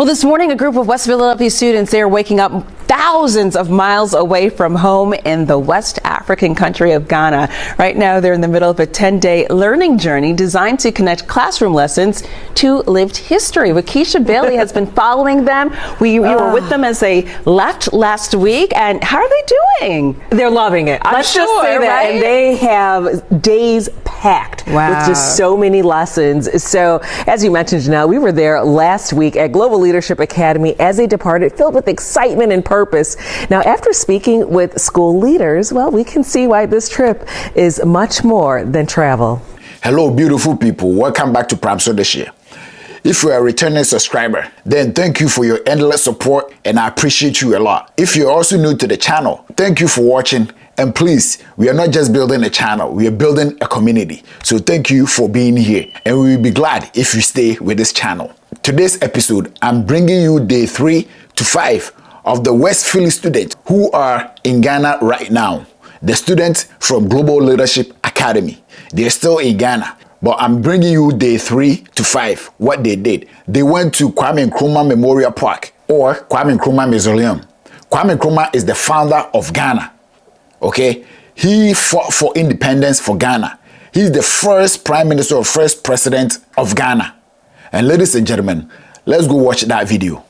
Well, this morning, a group of West Philadelphia students, they are waking up thousands of miles away from home in the West African country of Ghana. Right now, they're in the middle of a 10-day learning journey designed to connect classroom lessons to lived history. Wakeisha Bailey has been following them. We were with them as they left last week. And how are they doing? They're loving it. Let's just say that. Right? And they have days packed with just so many lessons. So, as you mentioned, Janelle, we were there last week at Global Leadership Academy as they departed, filled with excitement and purpose. Now, after speaking with school leaders, well, we can see why this trip is much more than travel. Hello, beautiful people. Welcome back to Pramso this year. If you are a returning subscriber, then thank you for your endless support and I appreciate you a lot. If you're also new to the channel, thank you for watching. And please, we are not just building a channel, we are building a community. So thank you for being here. And we will be glad if you stay with this channel. Today's episode, I'm bringing you day 3 to 5 of the West Philly students who are in Ghana right now. The students from Global Leadership Academy. They're still in Ghana. But I'm bringing you day 3 to 5, what they did. They went to Kwame Nkrumah Memorial Park or Kwame Nkrumah Mausoleum. Kwame Nkrumah is the founder of Ghana. Okay, he fought for independence for Ghana. He's the first prime minister or first president of Ghana. And ladies and gentlemen, let's go watch that video.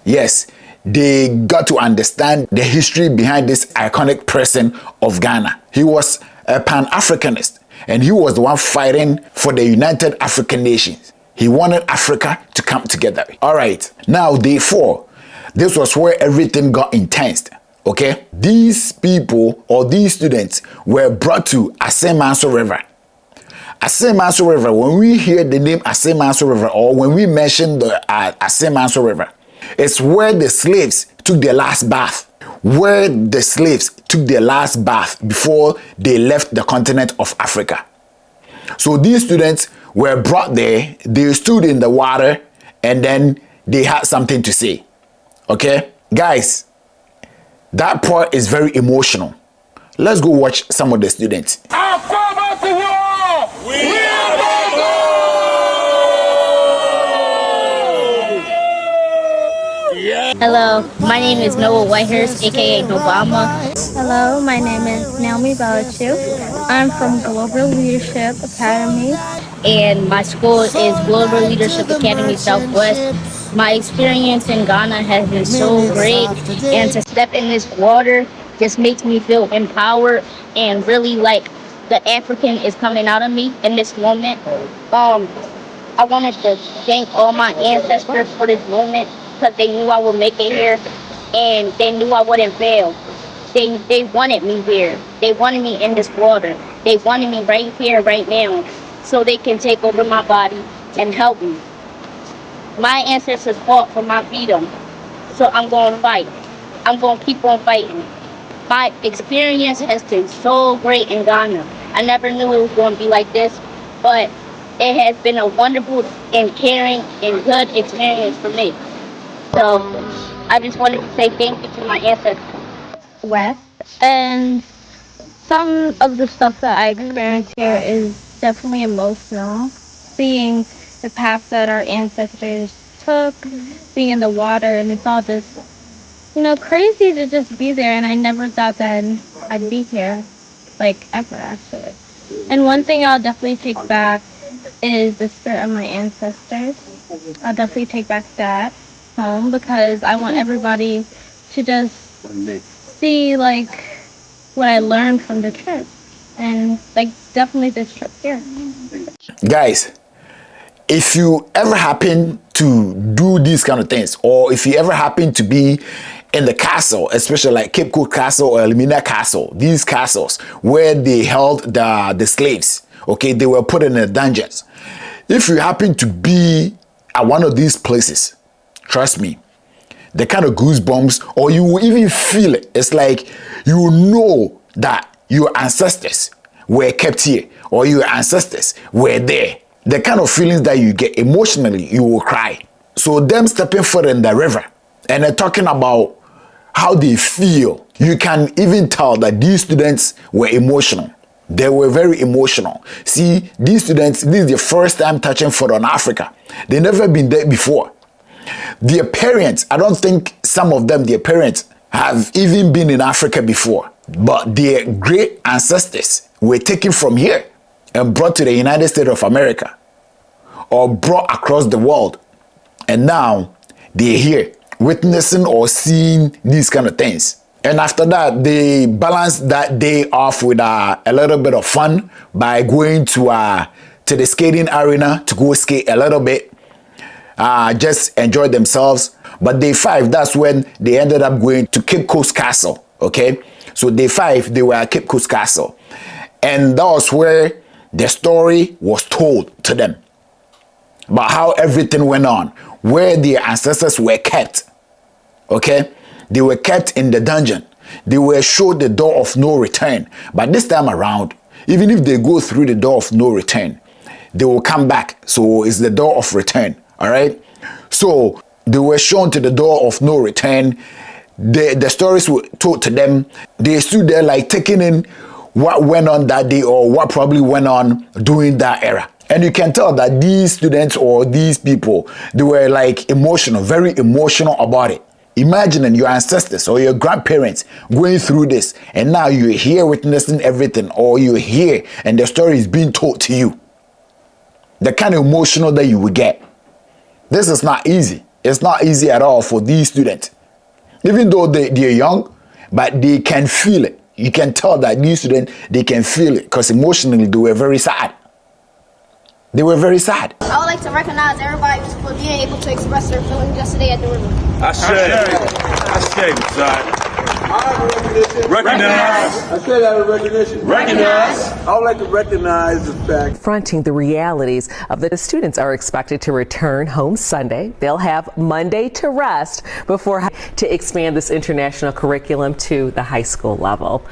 Yes, they got to understand the history behind this iconic person of Ghana. He was a Pan-Africanist and he was the one fighting for the United African Nations. He wanted Africa to come together. All right, now day 4. This was where everything got intense. Okay, these people or these students were brought to Asemanso River. Asemanso River, when we hear the name Asemanso River or when we mention the Asemanso River, it's where the slaves took their last bath. Where the slaves took their last bath before they left the continent of Africa. So these students were brought there, they stood in the water, and then they had something to say. Okay? Guys, that part is very emotional. Let's go watch some of the students. Hello, my name is Noah Whitehurst, aka Obama. Hello, my name is Naomi Balachu. I'm from Global Leadership Academy. And my school is Global Leadership Academy Southwest. My experience in Ghana has been so great, and to step in this water just makes me feel empowered and really like the African is coming out of me in this moment. I wanted to thank all my ancestors for this moment, because they knew I would make it here and they knew I wouldn't fail. They wanted me here. They wanted me in this water. They wanted me right here, right now, so they can take over my body and help me. My ancestors fought for my freedom, so I'm going to fight. I'm going to keep on fighting. My experience has been so great in Ghana. I never knew it was going to be like this, but it has been a wonderful and caring and good experience for me. So I just wanted to say thank you to my ancestors. West, and some of the stuff that I experienced here is definitely emotional. Seeing the path that our ancestors took, being in the water, and it's all just crazy to just be there. And I never thought that I'd be here, like, ever, actually. And one thing I'll definitely take back is the spirit of my ancestors. I'll definitely take back that home because I want everybody to just see, like, what I learned from the trip. And, like, definitely this trip here. Guys, if you ever happen to do these kind of things, or if you ever happen to be in the castle, especially like Cape Coast Castle or Elmina Castle, these castles where they held the slaves, okay, they were put in the dungeons. If you happen to be at one of these places, trust me, the kind of goosebumps, or you will even feel it. It's like you know that your ancestors were kept here, or your ancestors were there. The kind of feelings that you get emotionally, you will cry. So them stepping foot in the river and they're talking about how they feel, you can even tell that these students were emotional. They were very emotional. See, these students, this is their first time touching foot on Africa. They never been there before. Their parents, I don't think some of them, their parents have even been in Africa before, but their great ancestors were taken from here and brought to the United States of America, or brought across the world. And now they're here witnessing or seeing these kind of things. And after that, they balance that day off with a little bit of fun by going to the skating arena to go skate a little bit, just enjoy themselves. But day 5, that's when they ended up going to Cape Coast Castle, okay? So day 5, they were at Cape Coast Castle. And that was where the story was told to them about how everything went on, where their ancestors were kept, okay? They were kept in the dungeon. They were showed the door of no return. But this time around, even if they go through the door of no return, they will come back. So it's the door of return, all right? So they were shown to the door of no return. The stories were told to them. They stood there like taking in what went on that day, or what probably went on during that era. And you can tell that these students or these people, they were like emotional, very emotional about it. Imagining your ancestors or your grandparents going through this, and now you're here witnessing everything, or you're here and the story is being told to you. The kind of emotional that you will get. This is not easy. It's not easy at all for these students. Even though they're young, but they can feel it. You can tell that these students, they can feel it, because emotionally they were very sad. They were very sad. I would like to recognize everybody for being able to express their feelings yesterday at the river. I say, recognize. I said out of recognition. Recognize. I would like to recognize the fact. Confronting the realities of the students are expected to return home Sunday. They'll have Monday to rest before to expand this international curriculum to the high school level.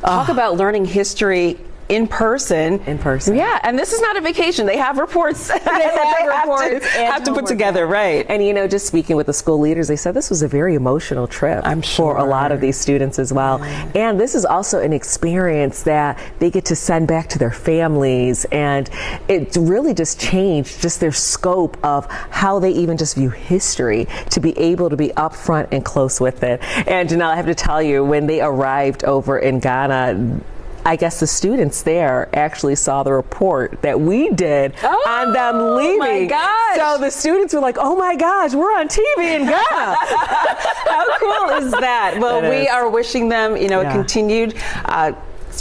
Talk about learning history in person. In person. Yeah, and this is not a vacation. They have reports. They have to put together, right? And just speaking with the school leaders, they said this was a very emotional trip. I'm sure. For a lot of these students as well. Yeah. And this is also an experience that they get to send back to their families, and it really just changed just their scope of how they even just view history, to be able to be upfront and close with it. And Janelle, I have to tell you, when they arrived over in Ghana, I guess the students there actually saw the report that we did on them leaving. Oh my gosh. So the students were like, oh my gosh, we're on TV in Ghana. How cool is that? Well, we are wishing them, a continued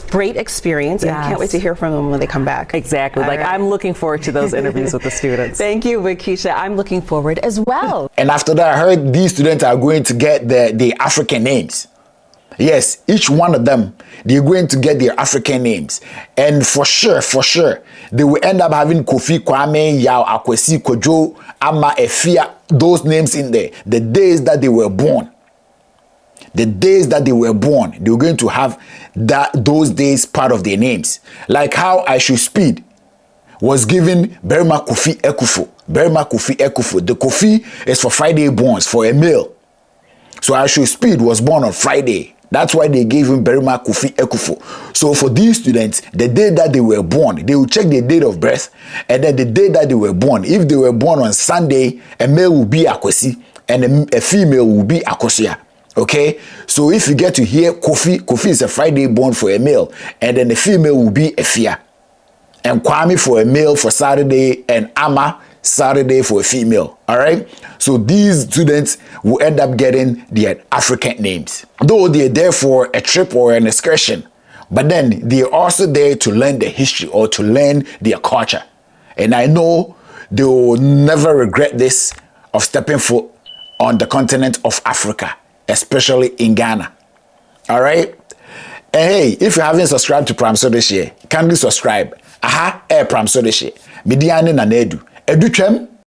great experience, and I can't wait to hear from them when they come back. Exactly. I'm looking forward to those interviews with the students. Thank you, Wakisha. I'm looking forward as well. And after that, I heard these students are going to get the African names. Yes, each one of them, they're going to get their African names. And for sure, they will end up having Kofi, Kwame, Yao, Akwesi, Kojo, Ama, Efia, those names in there. The days that they were born. The days that they were born, they were going to have those days part of their names. Like how I Should Speed was given Berma Kofi Ekufo. Berma Kofi Ekufo. The Kofi is for Friday borns, for a male. So I Should Speed was born on Friday. That's why they gave him Berima Kofi Ekufo. So for these students, the day that they were born, they will check the date of birth, and then the day that they were born. If they were born on Sunday, a male will be Akwesi, and a female will be Akosia. Okay, so if you get to hear Kofi is a Friday born for a male, and then the female will be a Fia, and Kwame for a male for Saturday, and Ama Saturday for a female. All right, so these students will end up getting their African names, though they're there for a trip or an excursion, but then they're also there to learn the history or to learn their culture. And I know they will never regret this of stepping foot on the continent of Africa, especially in Ghana. All right. And hey, if you haven't subscribed to Pramso this year, kindly subscribe. Pramso this year. Midiane na nedu. Educhem